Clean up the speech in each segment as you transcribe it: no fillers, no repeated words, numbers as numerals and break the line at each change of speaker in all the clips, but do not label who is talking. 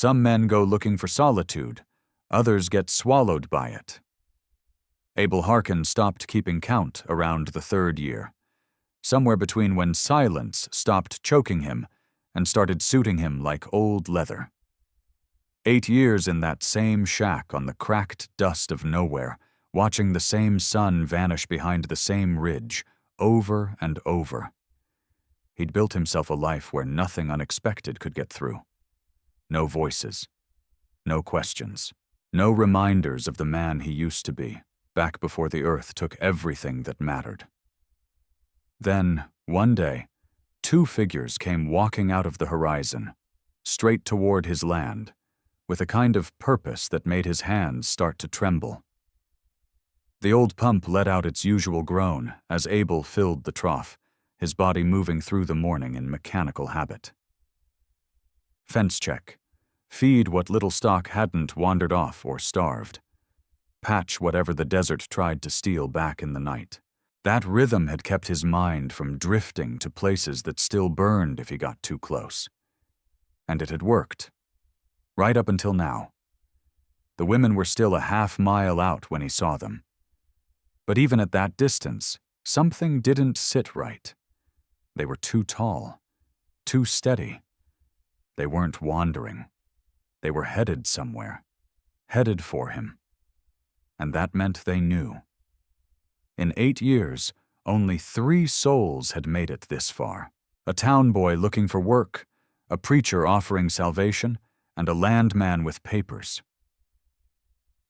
Some men go looking for solitude, others get swallowed by it. Abel Harkin stopped keeping count around the 3rd year, somewhere between when silence stopped choking him and started suiting him like old leather. 8 years in that same shack on the cracked dust of nowhere, watching the same sun vanish behind the same ridge, over and over. He'd built himself a life where nothing unexpected could get through. No voices, no questions, no reminders of the man he used to be, back before the earth took everything that mattered. Then, one day, 2 figures came walking out of the horizon, straight toward his land, with a kind of purpose that made his hands start to tremble. The old pump let out its usual groan as Abel filled the trough, his body moving through the morning in mechanical habit. Fence check. Feed what little stock hadn't wandered off or starved. Patch whatever the desert tried to steal back in the night. That rhythm had kept his mind from drifting to places that still burned if he got too close. And it had worked. Right up until now. The women were still a half-mile out when he saw them. But even at that distance, something didn't sit right. They were too tall, too steady. They weren't wandering. They were headed somewhere, headed for him. And that meant they knew. In 8 years, only 3 souls had made it this far. A town boy looking for work, a preacher offering salvation, and a landman with papers.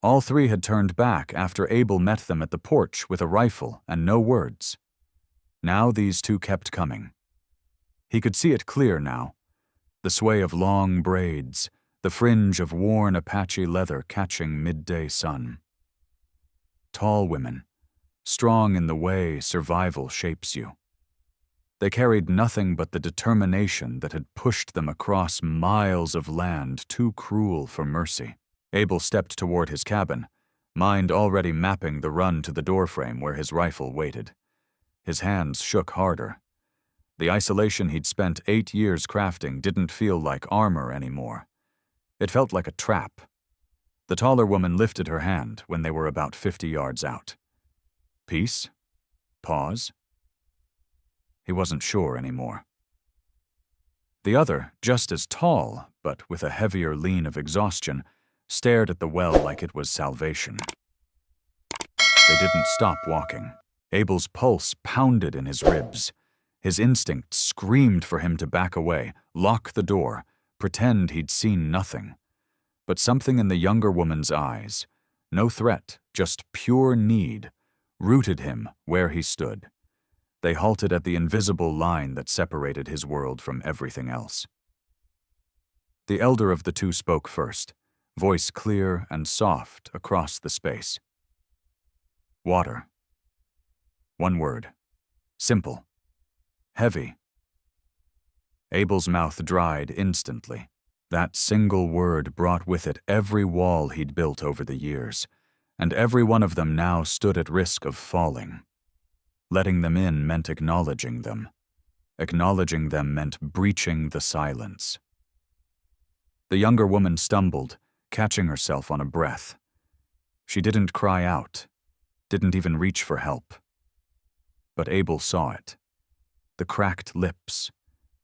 All 3 had turned back after Abel met them at the porch with a rifle and no words. Now these 2 kept coming. He could see it clear now. The sway of long braids, the fringe of worn Apache leather catching midday sun. Tall women, strong in the way survival shapes you. They carried nothing but the determination that had pushed them across miles of land too cruel for mercy. Abel stepped toward his cabin, mind already mapping the run to the doorframe where his rifle waited. His hands shook harder. The isolation he'd spent 8 years crafting didn't feel like armor anymore. It felt like a trap. The taller woman lifted her hand when they were about 50 yards out. Peace? Pause? He wasn't sure anymore. The other, just as tall, but with a heavier lean of exhaustion, stared at the well like it was salvation. They didn't stop walking. Abel's pulse pounded in his ribs. His instinct screamed for him to back away, lock the door, pretend he'd seen nothing. But something in the younger woman's eyes, no threat, just pure need, rooted him where he stood. They halted at the invisible line that separated his world from everything else. The elder of the 2 spoke first, voice clear and soft across the space. Water. One word. Simple. Heavy. Abel's mouth dried instantly. That single word brought with it every wall he'd built over the years, and every one of them now stood at risk of falling. Letting them in meant acknowledging them. Acknowledging them meant breaching the silence. The younger woman stumbled, catching herself on a breath. She didn't cry out, didn't even reach for help. But Abel saw it. The cracked lips,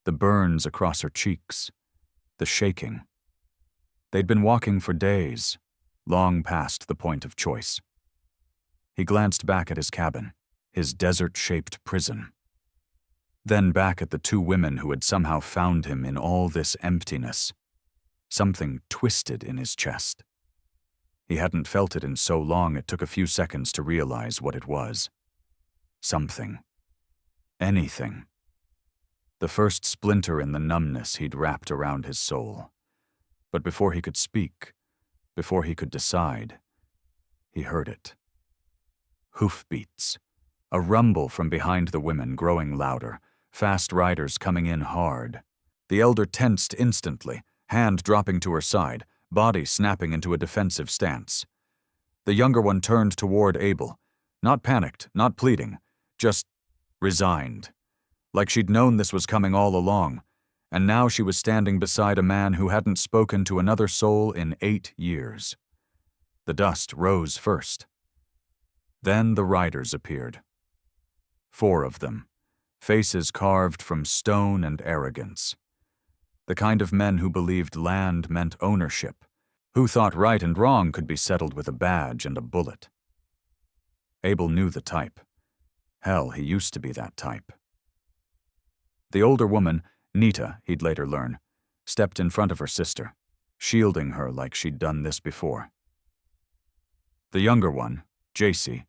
the burns across her cheeks, the shaking. They'd been walking for days, long past the point of choice. He glanced back at his cabin, his desert-shaped prison. Then back at the 2 women who had somehow found him in all this emptiness. Something twisted in his chest. He hadn't felt it in so long it took a few seconds to realize what it was. Something. Anything. The first splinter in the numbness he'd wrapped around his soul. But before he could speak, before he could decide, he heard it. Hoofbeats. A rumble from behind the women growing louder, fast riders coming in hard. The elder tensed instantly, hand dropping to her side, body snapping into a defensive stance. The younger one turned toward Abel, not panicked, not pleading, just resigned. Like she'd known this was coming all along, and now she was standing beside a man who hadn't spoken to another soul in 8 years. The dust rose first. Then the riders appeared. 4 of them, faces carved from stone and arrogance. The kind of men who believed land meant ownership, who thought right and wrong could be settled with a badge and a bullet. Abel knew the type. Hell, he used to be that type. The older woman, Nita, he'd later learn, stepped in front of her sister, shielding her like she'd done this before. The younger one, Jacy,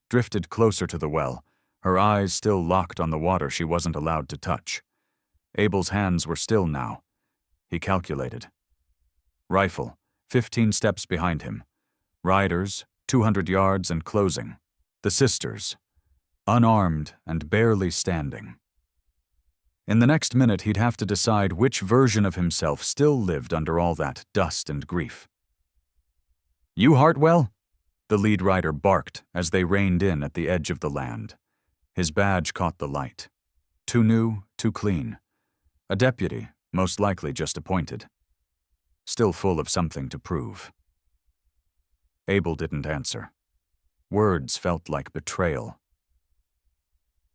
drifted closer to the well, her eyes still locked on the water she wasn't allowed to touch. Abel's hands were still now. He calculated. Rifle, 15 steps behind him. Riders, 200 yards and closing. The sisters, unarmed and barely standing. In the next minute, he'd have to decide which version of himself still lived under all that dust and grief. "You Hartwell?" The lead rider barked as they reined in at the edge of the land. His badge caught the light. Too new, too clean. A deputy, most likely just appointed. Still full of something to prove. Abel didn't answer. Words felt like betrayal.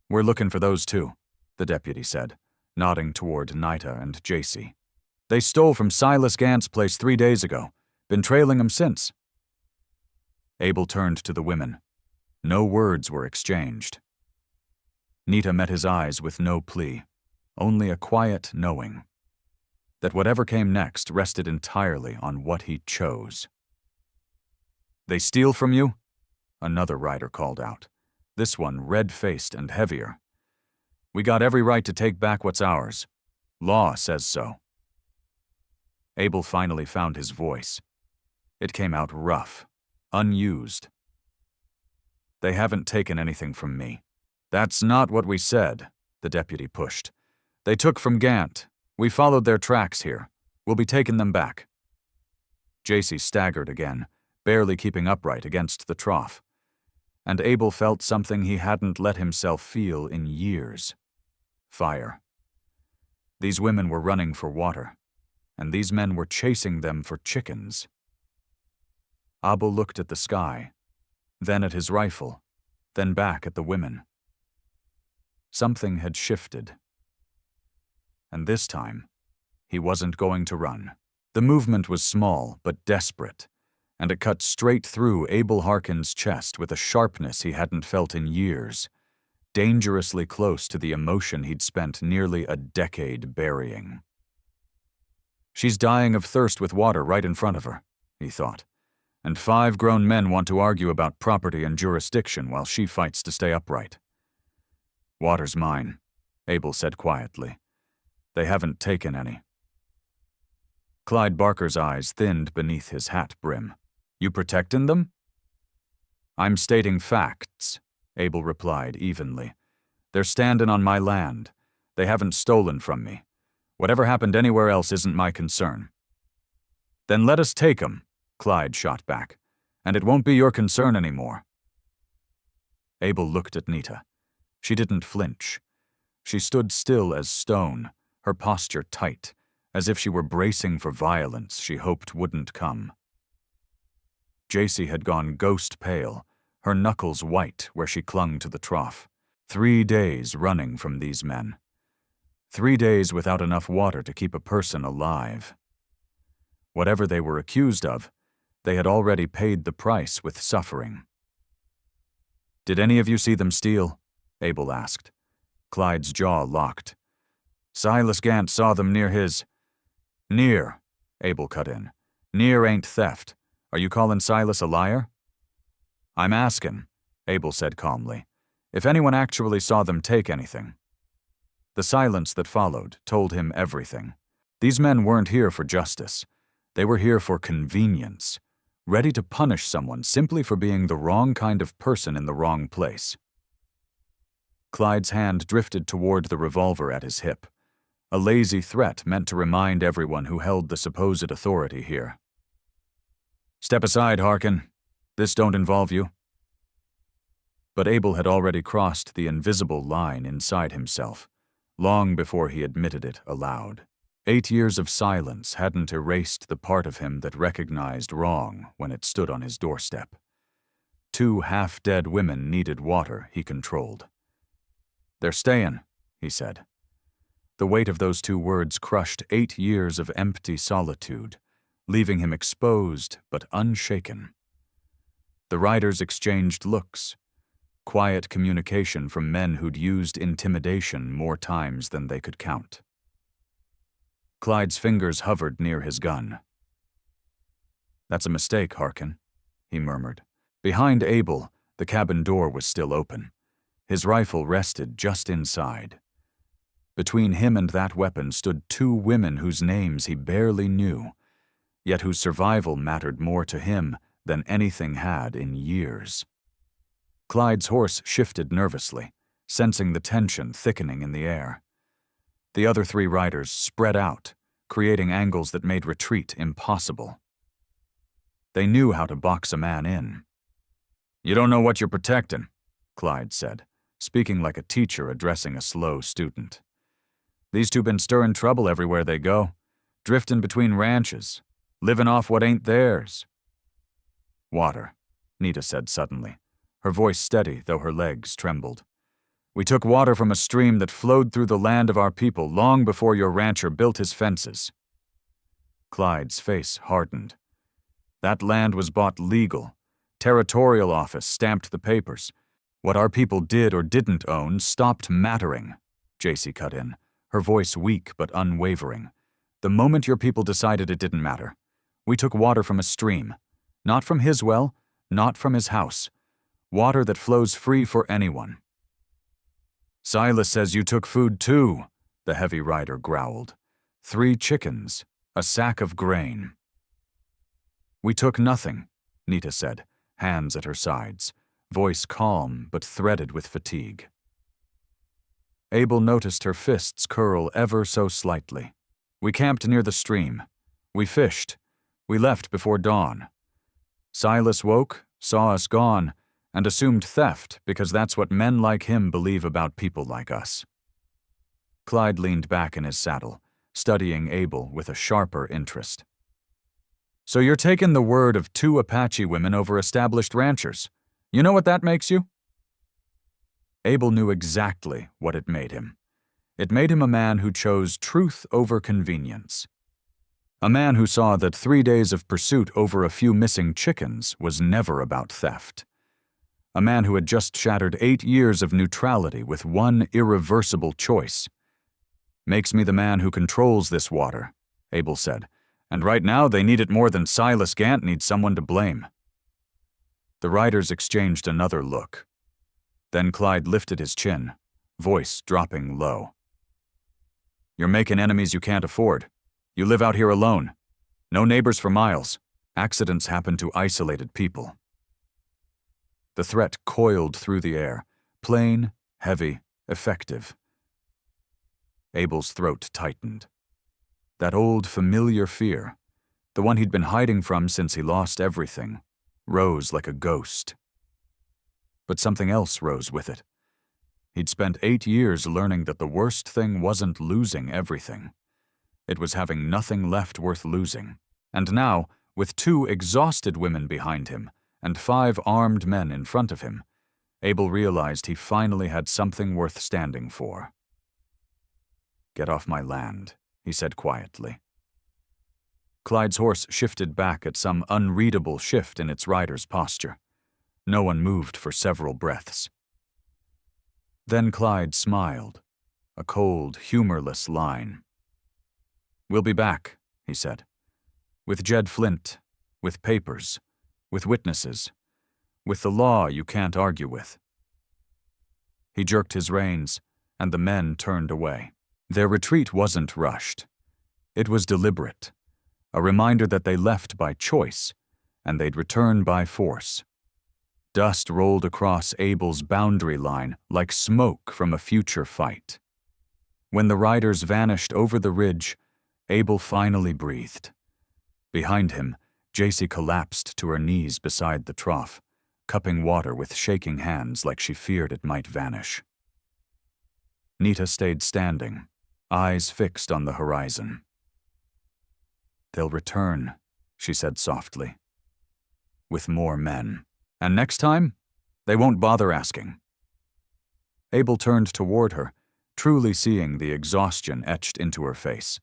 "We're looking for those two," the deputy said, nodding toward Nita and Jacy. "They stole from Silas Gant's place 3 days ago. Been trailing them since." Abel turned to the women. No words were exchanged. Nita met his eyes with no plea, only a quiet knowing that whatever came next rested entirely on what he chose. "They steal from you?" Another rider called out, this one red-faced and heavier. "We got every right to take back what's ours. Law says so." Abel finally found his voice. It came out rough, unused. "They haven't taken anything from me." "That's not what we said," the deputy pushed. "They took from Gant. We followed their tracks here. We'll be taking them back." Jacy staggered again, barely keeping upright against the trough. And Abel felt something he hadn't let himself feel in years. Fire. These women were running for water, and these men were chasing them for chickens. Abel looked at the sky, then at his rifle, then back at the women. Something had shifted. And this time, he wasn't going to run. The movement was small but desperate, and it cut straight through Abel Harkin's chest with a sharpness he hadn't felt in years, dangerously close to the emotion he'd spent nearly a decade burying. "She's dying of thirst with water right in front of her," he thought, "and 5 grown men want to argue about property and jurisdiction while she fights to stay upright." "Water's mine," Abel said quietly. "They haven't taken any." Clyde Barker's eyes thinned beneath his hat brim. "You protecting them?" "I'm stating facts," Abel replied evenly. "They're standing on my land. They haven't stolen from me. Whatever happened anywhere else isn't my concern." "Then let us take 'em," Clyde shot back, "and it won't be your concern anymore." Abel looked at Nita. She didn't flinch. She stood still as stone, her posture tight, as if she were bracing for violence she hoped wouldn't come. Jacy had gone ghost pale, her knuckles white where she clung to the trough. 3 days running from these men. 3 days without enough water to keep a person alive. Whatever they were accused of, they had already paid the price with suffering. "Did any of you see them steal?" Abel asked. Clyde's jaw locked. "Silas Gant saw them near his—" "Near," Abel cut in. "Near ain't theft. Are you calling Silas a liar?" "I'm asking," Abel said calmly, "if anyone actually saw them take anything." The silence that followed told him everything. These men weren't here for justice. They were here for convenience, ready to punish someone simply for being the wrong kind of person in the wrong place. Clyde's hand drifted toward the revolver at his hip, a lazy threat meant to remind everyone who held the supposed authority here. "Step aside, Harkin. This don't involve you." But Abel had already crossed the invisible line inside himself, long before he admitted it aloud. 8 years of silence hadn't erased the part of him that recognized wrong when it stood on his doorstep. 2 half-dead women needed water he controlled. "They're staying," he said. The weight of those 2 words crushed 8 years of empty solitude, leaving him exposed but unshaken. The riders exchanged looks, quiet communication from men who'd used intimidation more times than they could count. Clyde's fingers hovered near his gun. "That's a mistake, Harkin," he murmured. Behind Abel, the cabin door was still open. His rifle rested just inside. Between him and that weapon stood 2 women whose names he barely knew, yet whose survival mattered more to him than anything had in years. Clyde's horse shifted nervously, sensing the tension thickening in the air. The other 3 riders spread out, creating angles that made retreat impossible. They knew how to box a man in. "You don't know what you're protecting," Clyde said, speaking like a teacher addressing a slow student. "These 2 been stirring trouble everywhere they go, drifting between ranches, living off what ain't theirs." "Water," Nita said suddenly, her voice steady though her legs trembled. "We took water from a stream that flowed through the land of our people long before your rancher built his fences." Clyde's face hardened. "That land was bought legal. Territorial office stamped the papers. What our people did or didn't own stopped mattering," JC cut in, her voice weak but unwavering. "The moment your people decided it didn't matter, we took water from a stream. Not from his well, not from his house. Water that flows free for anyone." "Silas says you took food too," the heavy rider growled. 3 chickens, a sack of grain." "We took nothing," Nita said, hands at her sides, voice calm but threaded with fatigue. Abel noticed her fists curl ever so slightly. "We camped near the stream. We fished. We left before dawn. Silas woke, saw us gone, and assumed theft because that's what men like him believe about people like us." Clyde leaned back in his saddle, studying Abel with a sharper interest. "So you're taking the word of 2 Apache women over established ranchers. You know what that makes you?" Abel knew exactly what it made him. It made him a man who chose truth over convenience. A man who saw that 3 days of pursuit over a few missing chickens was never about theft. A man who had just shattered 8 years of neutrality with one irreversible choice. "Makes me the man who controls this water," Abel said, "and right now they need it more than Silas Gant needs someone to blame." The riders exchanged another look. Then Clyde lifted his chin, voice dropping low. "You're making enemies you can't afford. You live out here alone. No neighbors for miles. Accidents happen to isolated people." The threat coiled through the air, plain, heavy, effective. Abel's throat tightened. That old familiar fear, the one he'd been hiding from since he lost everything, rose like a ghost. But something else rose with it. He'd spent 8 years learning that the worst thing wasn't losing everything. It was having nothing left worth losing. And now, with 2 exhausted women behind him and 5 armed men in front of him, Abel realized he finally had something worth standing for. "Get off my land," he said quietly. Clyde's horse shifted back at some unreadable shift in its rider's posture. No one moved for several breaths. Then Clyde smiled, a cold, humorless line. "We'll be back," he said. "With Jed Flint, with papers, with witnesses, with the law you can't argue with." He jerked his reins, and the men turned away. Their retreat wasn't rushed. It was deliberate, a reminder that they left by choice, and they'd return by force. Dust rolled across Abel's boundary line like smoke from a future fight. When the riders vanished over the ridge, Abel finally breathed. Behind him, JC collapsed to her knees beside the trough, cupping water with shaking hands like she feared it might vanish. Nita stayed standing, eyes fixed on the horizon. They'll return, she said softly. With more men. And next time, they won't bother asking. Abel turned toward her, truly seeing the exhaustion etched into her face.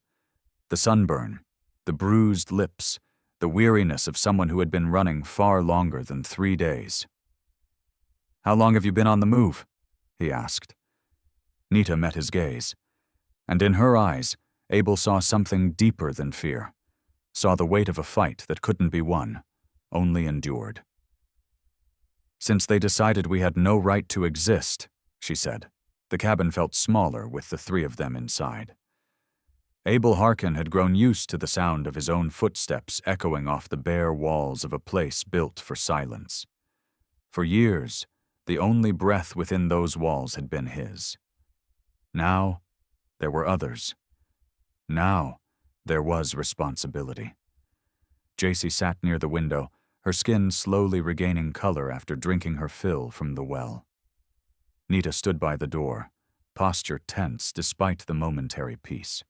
The sunburn, the bruised lips, the weariness of someone who had been running far longer than 3 days. How long have you been on the move? He asked. Nita met his gaze, and in her eyes, Abel saw something deeper than fear, saw the weight of a fight that couldn't be won, only endured. Since they decided we had no right to exist, she said. The cabin felt smaller with the 3 of them inside. Abel Harkin had grown used to the sound of his own footsteps echoing off the bare walls of a place built for silence. For years, the only breath within those walls had been his. Now, there were others. Now, there was responsibility. JC sat near the window, her skin slowly regaining color after drinking her fill from the well. Nita stood by the door, posture tense despite the momentary peace.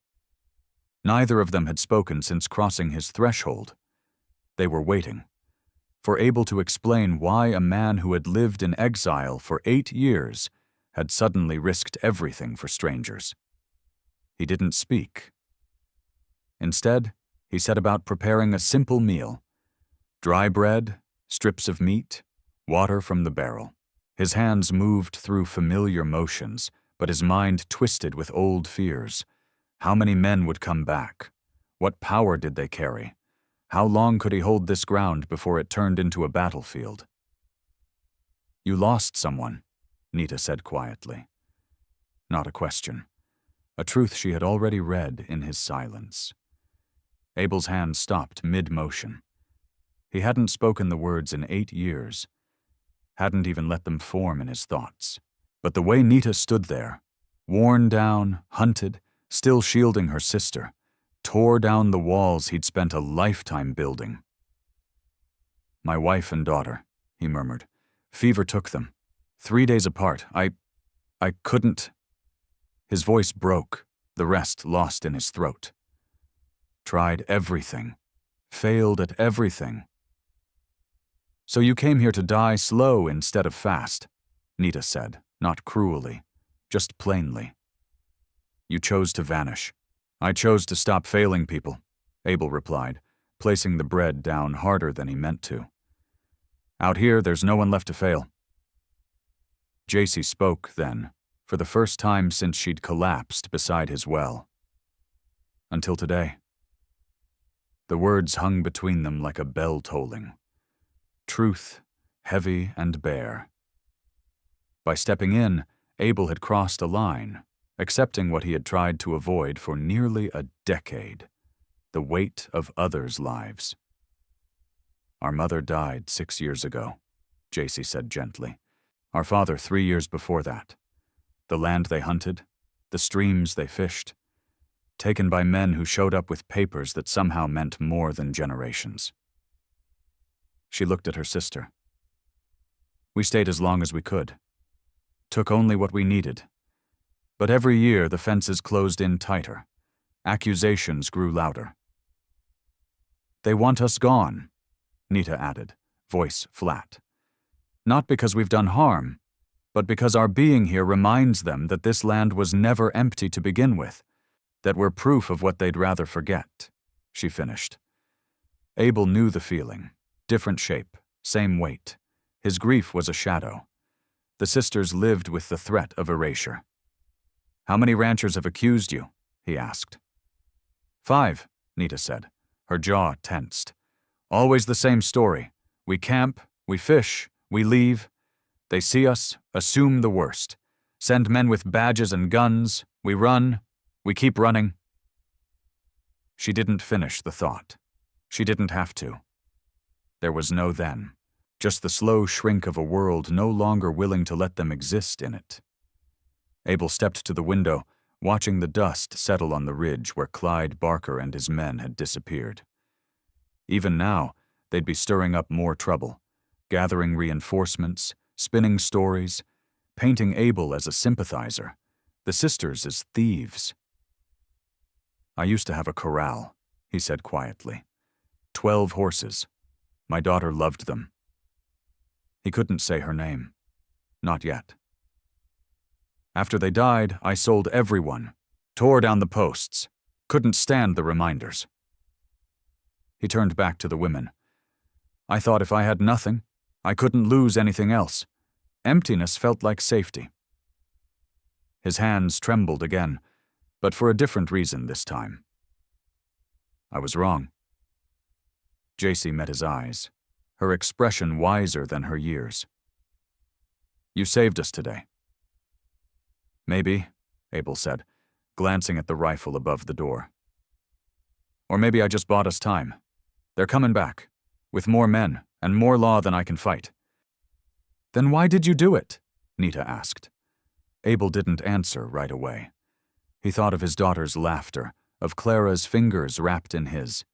Neither of them had spoken since crossing his threshold. They were waiting, for Abel to explain why a man who had lived in exile for 8 years had suddenly risked everything for strangers. He didn't speak. Instead, he set about preparing a simple meal: dry bread, strips of meat, water from the barrel. His hands moved through familiar motions, but his mind twisted with old fears. How many men would come back? What power did they carry? How long could he hold this ground before it turned into a battlefield? You lost someone, Nita said quietly. Not a question. A truth she had already read in his silence. Abel's hand stopped mid-motion. He hadn't spoken the words in 8 years, hadn't even let them form in his thoughts. But the way Nita stood there, worn down, hunted, still shielding her sister, tore down the walls he'd spent a lifetime building. My wife and daughter, he murmured. Fever took them. 3 days apart. I couldn't. His voice broke, the rest lost in his throat. Tried everything. Failed at everything. So you came here to die slow instead of fast, Nita said, not cruelly, just plainly. You chose to vanish. I chose to stop failing people, Abel replied, placing the bread down harder than he meant to. Out here, there's no one left to fail. JC spoke then, for the first time since she'd collapsed beside his well. Until today. The words hung between them like a bell tolling. Truth, heavy and bare. By stepping in, Abel had crossed a line, accepting what he had tried to avoid for nearly a decade, the weight of others' lives. Our mother died 6 years ago, JC said gently. Our father 3 years before that. The land they hunted, the streams they fished, taken by men who showed up with papers that somehow meant more than generations. She looked at her sister. We stayed as long as we could. Took only what we needed. But every year the fences closed in tighter. Accusations grew louder. They want us gone, Nita added, voice flat. Not because we've done harm, but because our being here reminds them that this land was never empty to begin with, that we're proof of what they'd rather forget, she finished. Abel knew the feeling, different shape, same weight. His grief was a shadow. The sisters lived with the threat of erasure. How many ranchers have accused you? He asked. 5, Nita said, her jaw tensed. Always the same story. We camp, we fish, we leave. They see us, assume the worst. Send men with badges and guns. We run. We keep running. She didn't finish the thought. She didn't have to. There was no then. Just the slow shrink of a world no longer willing to let them exist in it. Abel stepped to the window, watching the dust settle on the ridge where Clyde Barker and his men had disappeared. Even now, they'd be stirring up more trouble, gathering reinforcements, spinning stories, painting Abel as a sympathizer, the sisters as thieves. I used to have a corral, he said quietly. 12 horses. My daughter loved them. He couldn't say her name. Not yet. After they died, I sold everyone, tore down the posts, couldn't stand the reminders. He turned back to the women. I thought if I had nothing, I couldn't lose anything else. Emptiness felt like safety. His hands trembled again, but for a different reason this time. I was wrong. Jacy met his eyes, her expression wiser than her years. You saved us today. Maybe, Abel said, glancing at the rifle above the door. Or maybe I just bought us time. They're coming back, with more men and more law than I can fight. Then why did you do it? Nita asked. Abel didn't answer right away. He thought of his daughter's laughter, of Clara's fingers wrapped in his.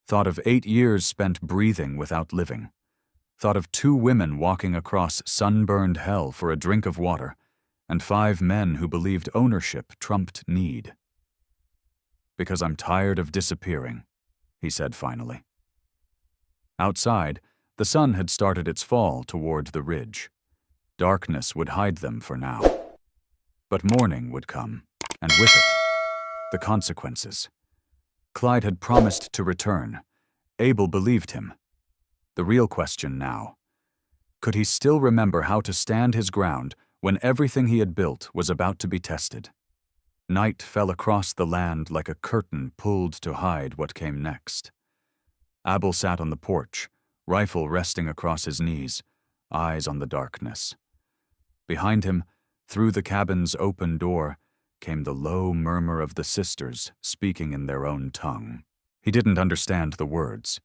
Thought of 8 years spent breathing without living. Thought of 2 women walking across sunburned hell for a drink of water, and 5 men who believed ownership trumped need. Because I'm tired of disappearing, he said finally. Outside, the sun had started its fall toward the ridge. Darkness would hide them for now. But morning would come, and with it, the consequences. Clyde had promised to return. Abel believed him. The real question now: could he still remember how to stand his ground when everything he had built was about to be tested? Night fell across the land like a curtain pulled to hide what came next. Abel sat on the porch, rifle resting across his knees, eyes on the darkness. Behind him, through the cabin's open door, came the low murmur of the sisters speaking in their own tongue. He didn't understand the words,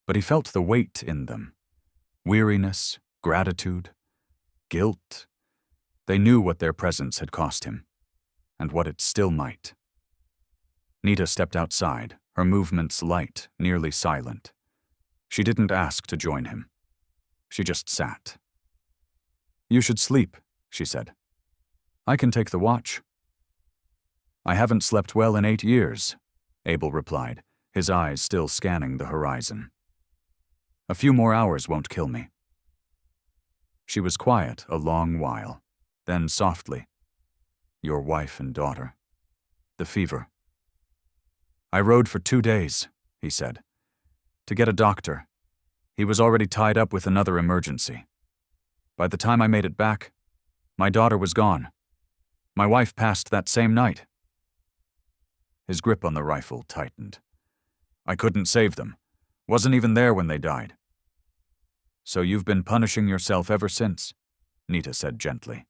but he felt the weight in them. Weariness, gratitude, guilt. They knew what their presence had cost him, and what it still might. Nita stepped outside, her movements light, nearly silent. She didn't ask to join him. She just sat. You should sleep, she said. I can take the watch. I haven't slept well in 8 years, Abel replied, his eyes still scanning the horizon. A few more hours won't kill me. She was quiet a long while, then softly. Your wife and daughter. The fever. I rode for 2 days, he said, to get a doctor. He was already tied up with another emergency. By the time I made it back, my daughter was gone. My wife passed that same night. His grip on the rifle tightened. I couldn't save them. Wasn't even there when they died. So you've been punishing yourself ever since, Nita said gently.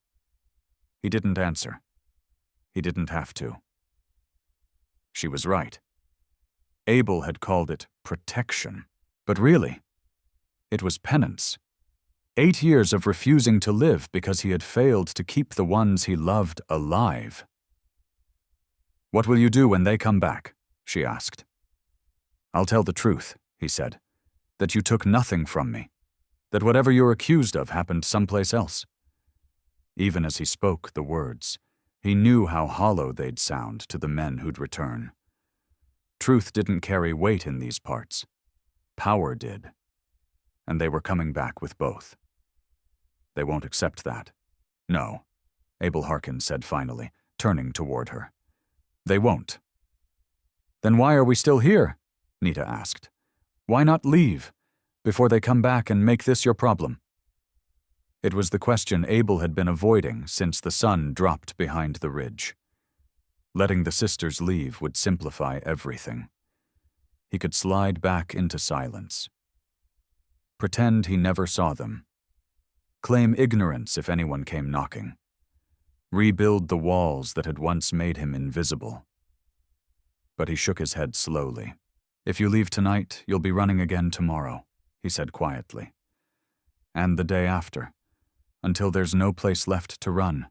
He didn't answer. He didn't have to. She was right. Abel had called it protection, but really, it was penance. 8 years of refusing to live because he had failed to keep the ones he loved alive. What will you do when they come back? She asked. I'll tell the truth, he said, that you took nothing from me, that whatever you're accused of happened someplace else. Even as he spoke the words, he knew how hollow they'd sound to the men who'd return. Truth didn't carry weight in these parts. Power did. And they were coming back with both. They won't accept that. No, Abel Harkin said finally, turning toward her. They won't. Then why are we still here? Nita asked. Why not leave, before they come back and make this your problem? It was the question Abel had been avoiding since the sun dropped behind the ridge. Letting the sisters leave would simplify everything. He could slide back into silence. Pretend he never saw them. Claim ignorance if anyone came knocking. Rebuild the walls that had once made him invisible. But he shook his head slowly. If you leave tonight, you'll be running again tomorrow, he said quietly. And the day after, until there's no place left to run,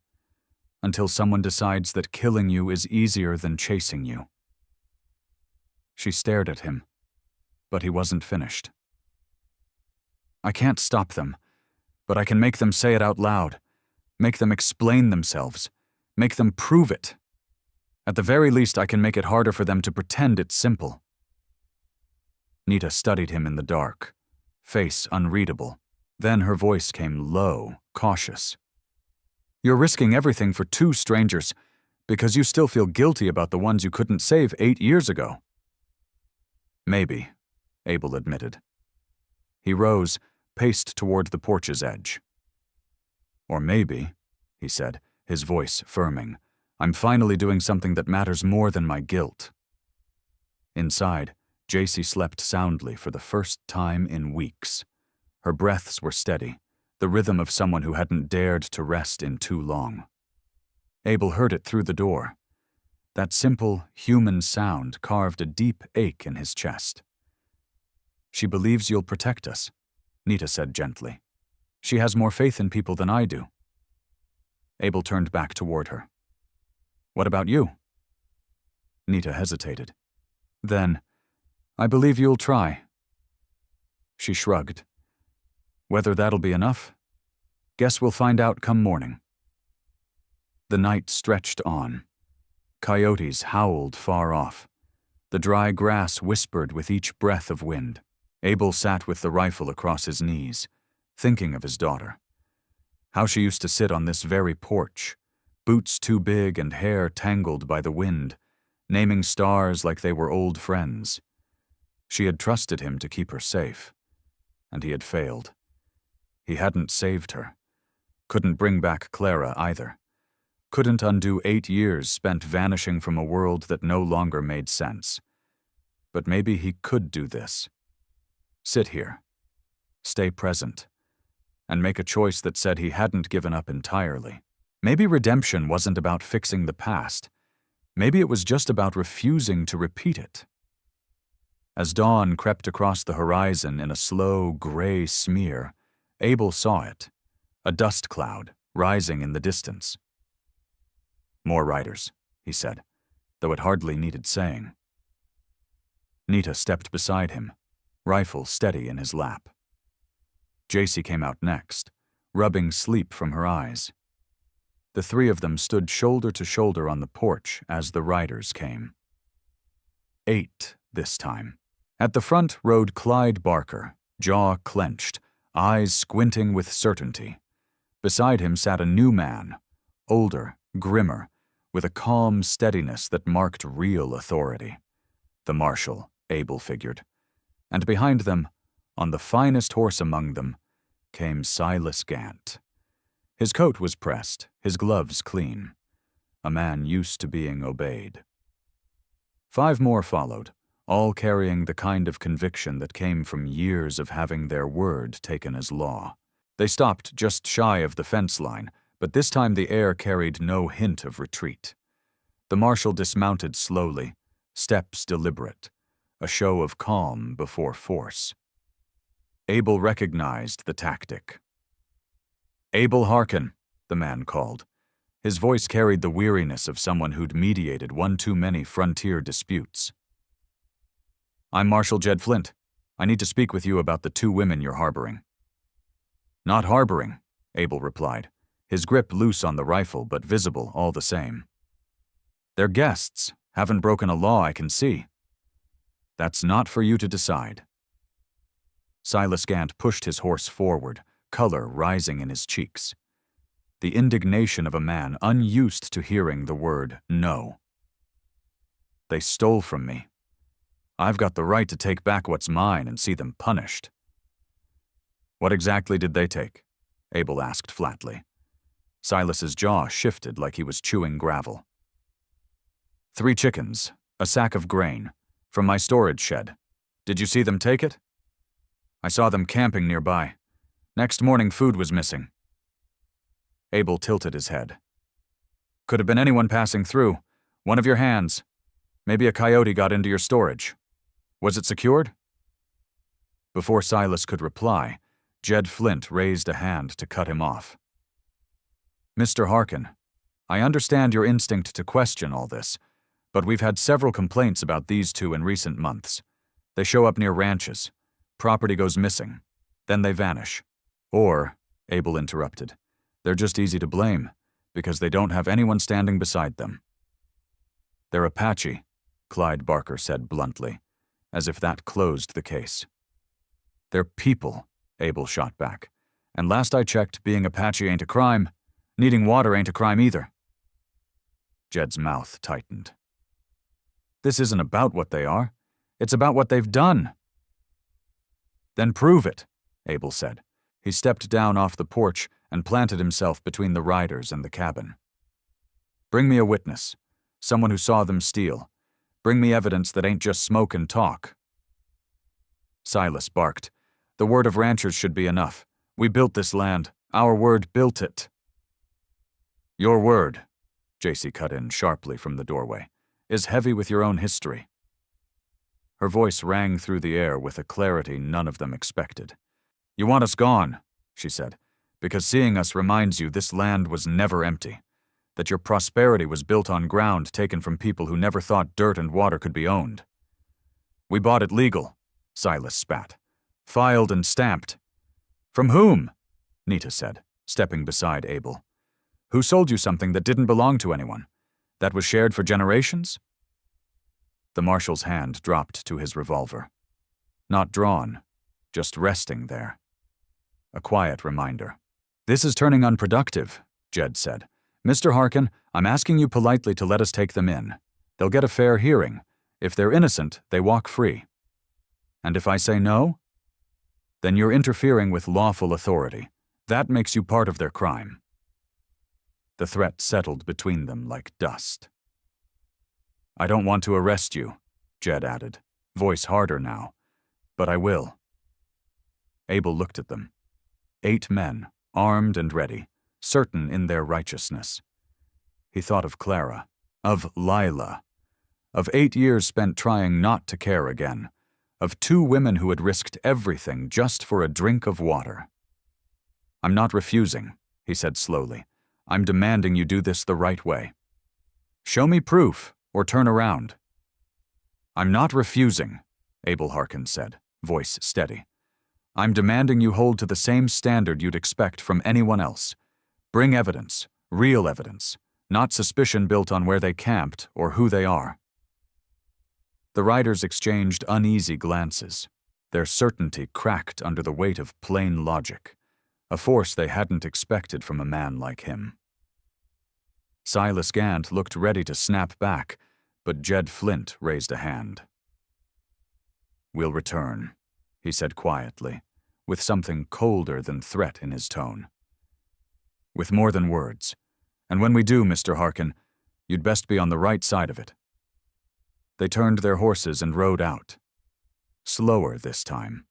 until someone decides that killing you is easier than chasing you. She stared at him, but he wasn't finished. I can't stop them, but I can make them say it out loud, make them explain themselves, make them prove it. At the very least, I can make it harder for them to pretend it's simple. Nita studied him in the dark, face unreadable. Then her voice came low, cautious. "You're risking everything for 2 strangers because you still feel guilty about the ones you couldn't save 8 years ago." "Maybe," Abel admitted. He rose, paced toward the porch's edge. "Or maybe," he said, his voice firming, "I'm finally doing something that matters more than my guilt." Inside, JC slept soundly for the first time in weeks. Her breaths were steady, the rhythm of someone who hadn't dared to rest in too long. Abel heard it through the door. That simple, human sound carved a deep ache in his chest. "She believes you'll protect us," Nita said gently. "She has more faith in people than I do." Abel turned back toward her. "What about you?" Nita hesitated. Then, "I believe you'll try." She shrugged. "Whether that'll be enough? Guess we'll find out come morning." The night stretched on. Coyotes howled far off. The dry grass whispered with each breath of wind. Abel sat with the rifle across his knees, thinking of his daughter. How she used to sit on this very porch, boots too big and hair tangled by the wind, naming stars like they were old friends. She had trusted him to keep her safe, and he had failed. He hadn't saved her. Couldn't bring back Clara either. Couldn't undo 8 years spent vanishing from a world that no longer made sense. But maybe he could do this. Sit here, stay present, and make a choice that said he hadn't given up entirely. Maybe redemption wasn't about fixing the past. Maybe it was just about refusing to repeat it. As dawn crept across the horizon in a slow, gray smear, Abel saw it, a dust cloud rising in the distance. "More riders," he said, though it hardly needed saying. Nita stepped beside him, rifle steady in his lap. JC came out next, rubbing sleep from her eyes. The 3 of them stood shoulder to shoulder on the porch as the riders came. 8 this time. At the front rode Clyde Barker, jaw clenched, eyes squinting with certainty. Beside him sat a new man, older, grimmer, with a calm steadiness that marked real authority. The marshal, Abel figured. And behind them, on the finest horse among them, came Silas Gant. His coat was pressed, his gloves clean. A man used to being obeyed. 5 more followed, all carrying the kind of conviction that came from years of having their word taken as law. They stopped just shy of the fence line, but this time the air carried no hint of retreat. The marshal dismounted slowly, steps deliberate, a show of calm before force. Abel recognized the tactic. "Abel Harkin," the man called. His voice carried the weariness of someone who'd mediated one too many frontier disputes. "I'm Marshal Jed Flint. I need to speak with you about the 2 women you're harboring." "Not harboring," Abel replied, his grip loose on the rifle but visible all the same. "They're guests, haven't broken a law I can see." "That's not for you to decide." Silas Gant pushed his horse forward, color rising in his cheeks. The indignation of a man unused to hearing the word no. "They stole from me. I've got the right to take back what's mine and see them punished." "What exactly did they take?" Abel asked flatly. Silas's jaw shifted like he was chewing gravel. 3 chickens, a sack of grain, from my storage shed. Did you see them take it?" "I saw them camping nearby. Next morning food was missing." Abel tilted his head. "Could have been anyone passing through. One of your hands. Maybe a coyote got into your storage. Was it secured?" Before Silas could reply, Jed Flint raised a hand to cut him off. "Mr. Harkin, I understand your instinct to question all this, but we've had several complaints about these 2 in recent months. They show up near ranches. Property goes missing. Then they vanish. Or," Abel interrupted, "they're just easy to blame, because they don't have anyone standing beside them." "They're Apache," Clyde Barker said bluntly. as if that closed the case. "They're people," Abel shot back. "And last I checked, being Apache ain't a crime. Needing water ain't a crime either." Jed's mouth tightened. "This isn't about what they are. It's about what they've done." "Then prove it," Abel said. He stepped down off the porch and planted himself between the riders and the cabin. "Bring me a witness. Someone who saw them steal. Bring me evidence that ain't just smoke and talk." Silas barked. "The word of ranchers should be enough. We built this land. Our word built it." "Your word," JC cut in sharply from the doorway, "is heavy with your own history." Her voice rang through the air with a clarity none of them expected. "You want us gone," she said, "because seeing us reminds you this land was never empty, that your prosperity was built on ground taken from people who never thought dirt and water could be owned." "We bought it legal," Silas spat. "Filed and stamped." "From whom?" Nita said, stepping beside Abel. "Who sold you something that didn't belong to anyone? That was shared for generations?" The marshal's hand dropped to his revolver. Not drawn, just resting there. A quiet reminder. "This is turning unproductive," Jed said. "Mr. Harkin, I'm asking you politely to let us take them in. They'll get a fair hearing. If they're innocent, they walk free. And if I say no, then you're interfering with lawful authority. That makes you part of their crime." The threat settled between them like dust. "I don't want to arrest you," Jed added, voice harder now, "but I will." Abel looked at them. 8 men, armed and ready, certain in their righteousness. He thought of Clara, of Lila, of 8 years spent trying not to care again, of 2 women who had risked everything just for a drink of water. "I'm not refusing," he said slowly. "I'm demanding you do this the right way. Show me proof, or turn around." "I'm not refusing," Abel Harkin said, voice steady. "I'm demanding you hold to the same standard you'd expect from anyone else. Bring evidence, real evidence, not suspicion built on where they camped or who they are." The riders exchanged uneasy glances. Their certainty cracked under the weight of plain logic, a force they hadn't expected from a man like him. Silas Gant looked ready to snap back, but Jed Flint raised a hand. "We'll return," he said quietly, with something colder than threat in his tone. "With more than words. And when we do, Mr. Harkin, you'd best be on the right side of it." They turned their horses and rode out. Slower this time,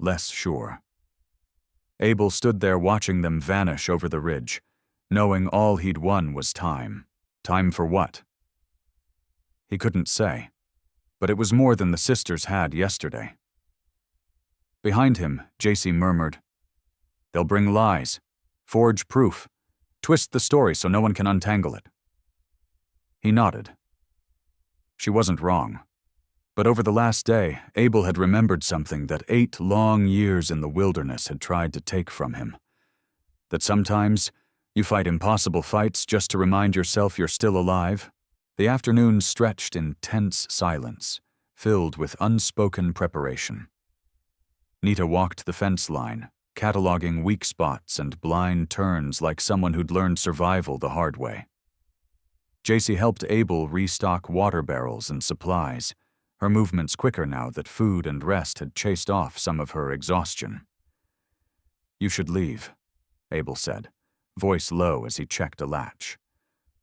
less sure. Abel stood there watching them vanish over the ridge, knowing all he'd won was time. Time for what? He couldn't say, but it was more than the sisters had yesterday. Behind him, JC murmured, "They'll bring lies, forge proof, twist the story so no one can untangle it." He nodded. She wasn't wrong. But over the last day, Abel had remembered something that 8 long years in the wilderness had tried to take from him. That sometimes you fight impossible fights just to remind yourself you're still alive. The afternoon stretched in tense silence, filled with unspoken preparation. Nita walked the fence line, cataloging weak spots and blind turns like someone who'd learned survival the hard way. JC helped Abel restock water barrels and supplies, her movements quicker now that food and rest had chased off some of her exhaustion. "You should leave," Abel said, voice low as he checked a latch.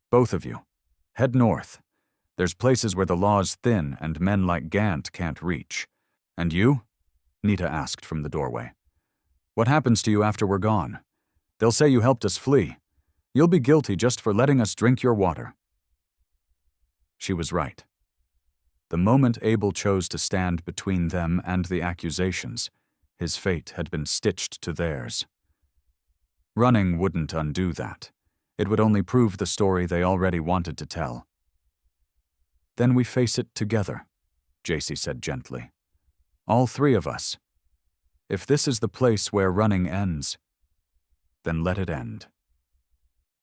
"Both of you. Head north. There's places where the law's thin and men like Gant can't reach. And you?" Nita asked from the doorway. "What happens to you after we're gone? They'll say you helped us flee. You'll be guilty just for letting us drink your water." She was right. The moment Abel chose to stand between them and the accusations, his fate had been stitched to theirs. Running wouldn't undo that. It would only prove the story they already wanted to tell. "Then we face it together," JC said gently. "All 3 of us. If this is the place where running ends, then let it end."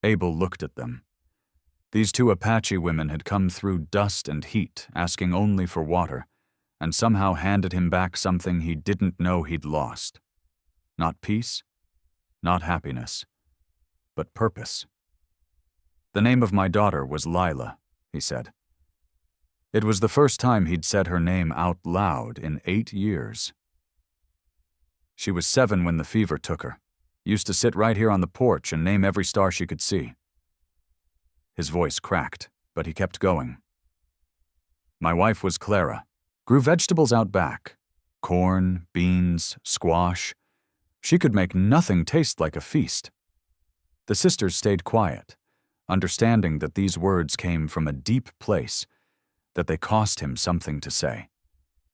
Abel looked at them. These 2 Apache women had come through dust and heat, asking only for water, and somehow handed him back something he didn't know he'd lost. Not peace, not happiness, but purpose. "The name of my daughter was Lila," he said. It was the first time he'd said her name out loud in 8 years. "She was 7 when the fever took her. Used to sit right here on the porch and name every star she could see." His voice cracked, but he kept going. "My wife was Clara. Grew vegetables out back. Corn, beans, squash. She could make nothing taste like a feast." The sisters stayed quiet, understanding that these words came from a deep place, that they cost him something to say,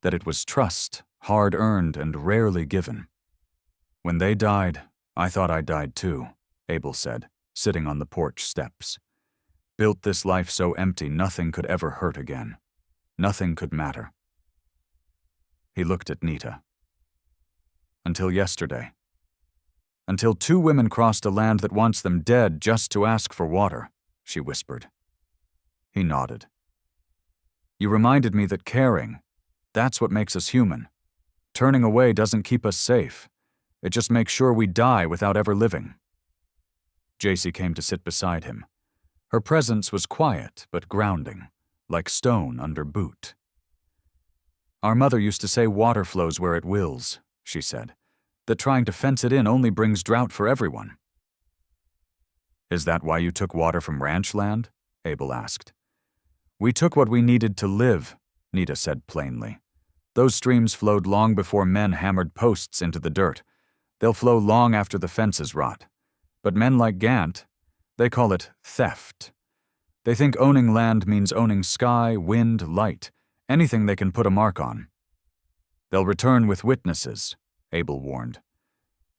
that it was trust, hard-earned and rarely given. "When they died, I thought I died too," Abel said, sitting on the porch steps. "Built this life so empty nothing could ever hurt again. Nothing could matter." He looked at Nita. "Until yesterday. Until 2 women crossed a land that wants them dead just to ask for water," she whispered. He nodded. "You reminded me that caring, that's what makes us human. Turning away doesn't keep us safe. It just makes sure we die without ever living." JC came to sit beside him. Her presence was quiet but grounding, like stone under boot. "Our mother used to say water flows where it wills," she said, "that trying to fence it in only brings drought for everyone." "Is that why you took water from ranch land?" Abel asked. "We took what we needed to live," Nita said plainly. "Those streams flowed long before men hammered posts into the dirt. They'll flow long after the fences rot. But men like Gant, they call it theft. They think owning land means owning sky, wind, light, anything they can put a mark on." "They'll return with witnesses," Abel warned.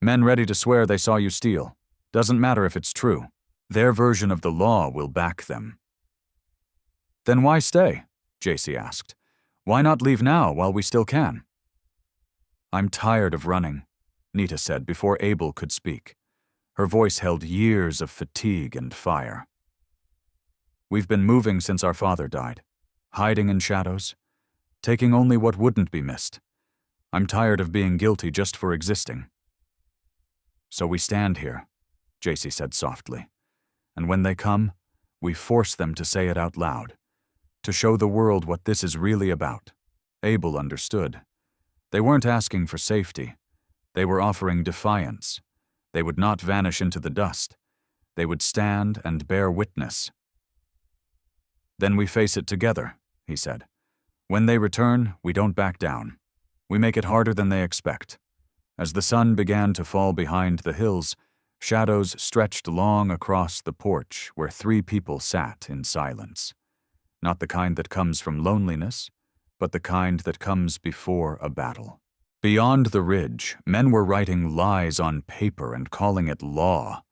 "Men ready to swear they saw you steal. Doesn't matter if it's true. Their version of the law will back them." "Then why stay?" JC asked. "Why not leave now while we still can?" "I'm tired of running," Nita said before Abel could speak. Her voice held years of fatigue and fire. "We've been moving since our father died, hiding in shadows, taking only what wouldn't be missed. I'm tired of being guilty just for existing." "So we stand here," JC said softly. "And when they come, we force them to say it out loud, to show the world what this is really about." Abel understood. They weren't asking for safety. They were offering defiance. They would not vanish into the dust. They would stand and bear witness. "Then we face it together," he said. "When they return, we don't back down. We make it harder than they expect." As the sun began to fall behind the hills, shadows stretched long across the porch where 3 people sat in silence. Not the kind that comes from loneliness, but the kind that comes before a battle. Beyond the ridge, men were writing lies on paper and calling it law.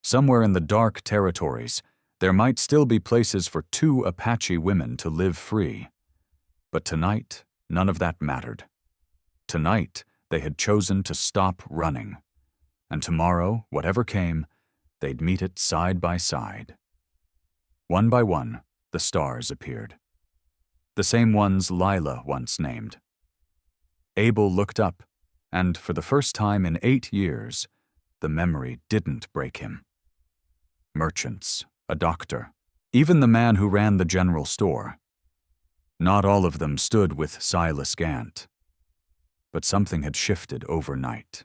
Somewhere in the dark territories, there might still be places for 2 Apache women to live free. But tonight, none of that mattered. Tonight, they had chosen to stop running. And tomorrow, whatever came, they'd meet it side by side. One by one, the stars appeared. The same ones Lila once named. Abel looked up, and for the first time in 8 years, the memory didn't break him. Merchants, a doctor, even the man who ran the general store. Not all of them stood with Silas Gant. But something had shifted overnight.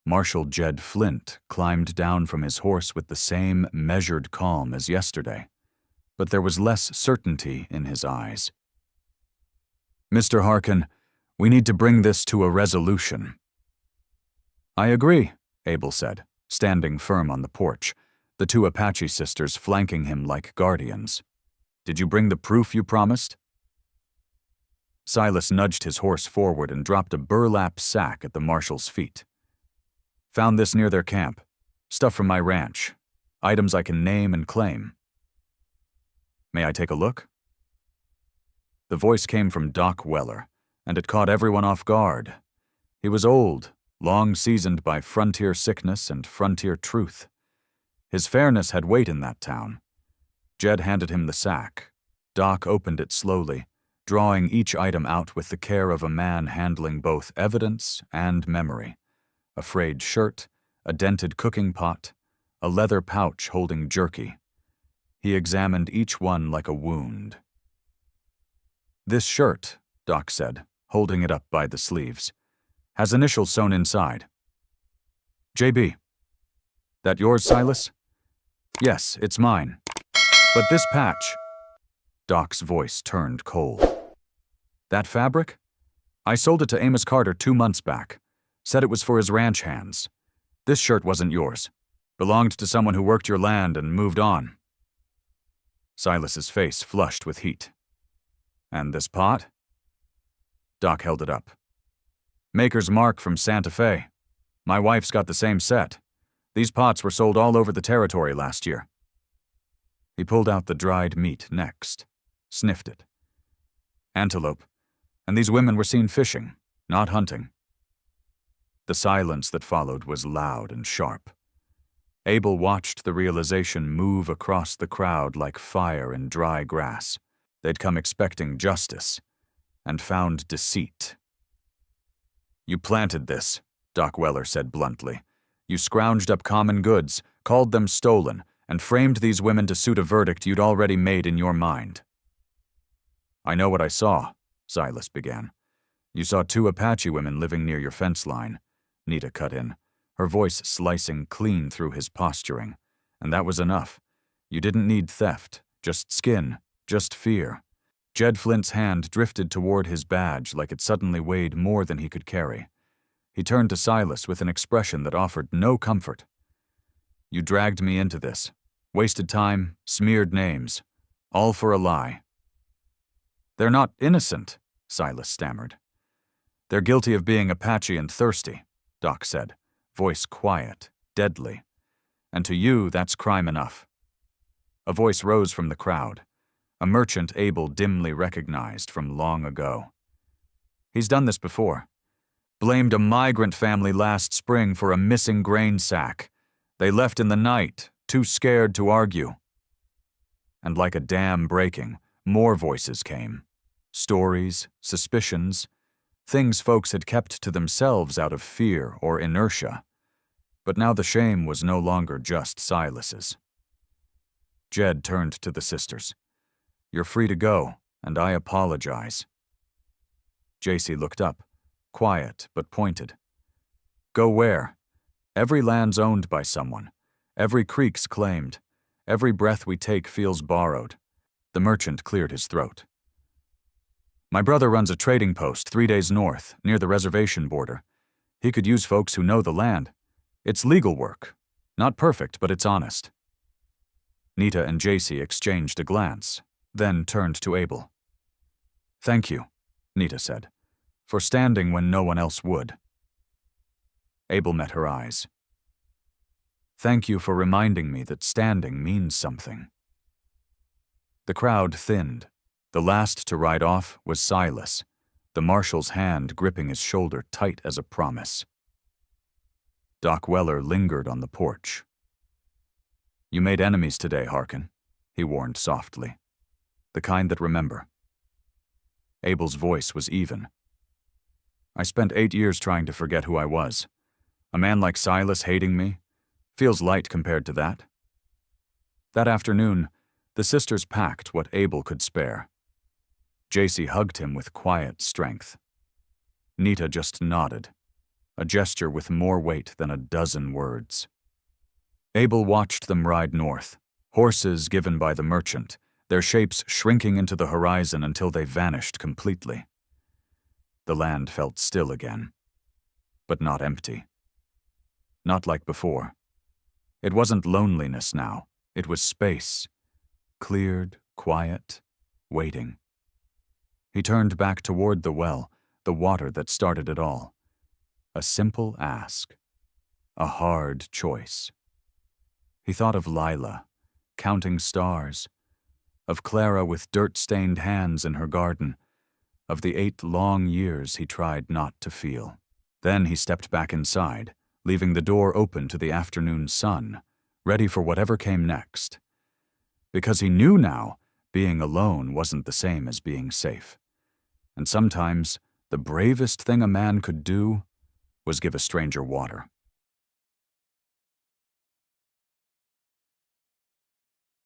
Marshal Jed Flint climbed down from his horse with the same measured calm as yesterday, but there was less certainty in his eyes. "Mr. Harkin, we need to bring this to a resolution." "I agree," Abel said, standing firm on the porch, the 2 Apache sisters flanking him like guardians. "Did you bring the proof you promised?" Silas nudged his horse forward and dropped a burlap sack at the marshal's feet. "Found this near their camp. Stuff from my ranch. Items I can name and claim." "May I take a look?" The voice came from Doc Weller, and it caught everyone off guard. He was old, long seasoned by frontier sickness and frontier truth. His fairness had weight in that town. Jed handed him the sack. Doc opened it slowly, drawing each item out with the care of a man handling both evidence and memory. A frayed shirt, a dented cooking pot, a leather pouch holding jerky. He examined each one like a wound. "This shirt," Doc said, holding it up by the sleeves, "has initials sewn inside." "JB. That yours, Silas?" "Yes, it's mine. But this patch..." Doc's voice turned cold. "That fabric? I sold it to Amos Carter 2 months back. Said it was for his ranch hands. This shirt wasn't yours. Belonged to someone who worked your land and moved on." Silas's face flushed with heat. "And this pot?" Doc held it up. "Maker's Mark from Santa Fe. My wife's got the same set. These pots were sold all over the territory last year." He pulled out the dried meat next, sniffed it. "Antelope. And these women were seen fishing, not hunting." The silence that followed was loud and sharp. Abel watched the realization move across the crowd like fire in dry grass. They'd come expecting justice, and found deceit. "You planted this," Doc Weller said bluntly. "You scrounged up common goods, called them stolen, and framed these women to suit a verdict you'd already made in your mind." "I know what I saw," Silas began. "You saw 2 Apache women living near your fence line," Nita cut in, her voice slicing clean through his posturing. "And that was enough. You didn't need theft, just skin, just fear." Jed Flint's hand drifted toward his badge like it suddenly weighed more than he could carry. He turned to Silas with an expression that offered no comfort. "You dragged me into this. Wasted time, smeared names. All for a lie." "They're not innocent," Silas stammered. "They're guilty of being Apache and thirsty," Doc said, voice quiet, deadly. "And to you, that's crime enough." A voice rose from the crowd, a merchant Abel dimly recognized from long ago. "He's done this before. Blamed a migrant family last spring for a missing grain sack. They left in the night, too scared to argue." And like a dam breaking, more voices came. Stories, suspicions, things folks had kept to themselves out of fear or inertia. But now the shame was no longer just Silas's. Jed turned to the sisters. "You're free to go, and I apologize." JC looked up, quiet but pointed. "Go where? Every land's owned by someone. Every creek's claimed. Every breath we take feels borrowed." The merchant cleared his throat. "My brother runs a trading post 3 days north, near the reservation border. He could use folks who know the land. It's legal work. Not perfect, but it's honest." Nita and JC exchanged a glance, then turned to Abel. "Thank you," Nita said, "for standing when no one else would." Abel met her eyes. "Thank you for reminding me that standing means something." The crowd thinned. The last to ride off was Silas, the marshal's hand gripping his shoulder tight as a promise. Doc Weller lingered on the porch. "You made enemies today, Harkin," he warned softly. "The kind that remember." Abel's voice was even. "I spent 8 years trying to forget who I was. A man like Silas hating me feels light compared to that." That afternoon, the sisters packed what Abel could spare. JC hugged him with quiet strength. Nita just nodded, a gesture with more weight than a dozen words. Abel watched them ride north, horses given by the merchant, their shapes shrinking into the horizon until they vanished completely. The land felt still again, but not empty. Not like before. It wasn't loneliness now, it was space. Cleared, quiet, waiting. He turned back toward the well, the water that started it all. A simple ask. A hard choice. He thought of Lila, counting stars. Of Clara with dirt-stained hands in her garden. Of the 8 long years he tried not to feel. Then he stepped back inside, leaving the door open to the afternoon sun, ready for whatever came next. Because he knew now, being alone wasn't the same as being safe. and sometimes the bravest thing a man could do was give a stranger water.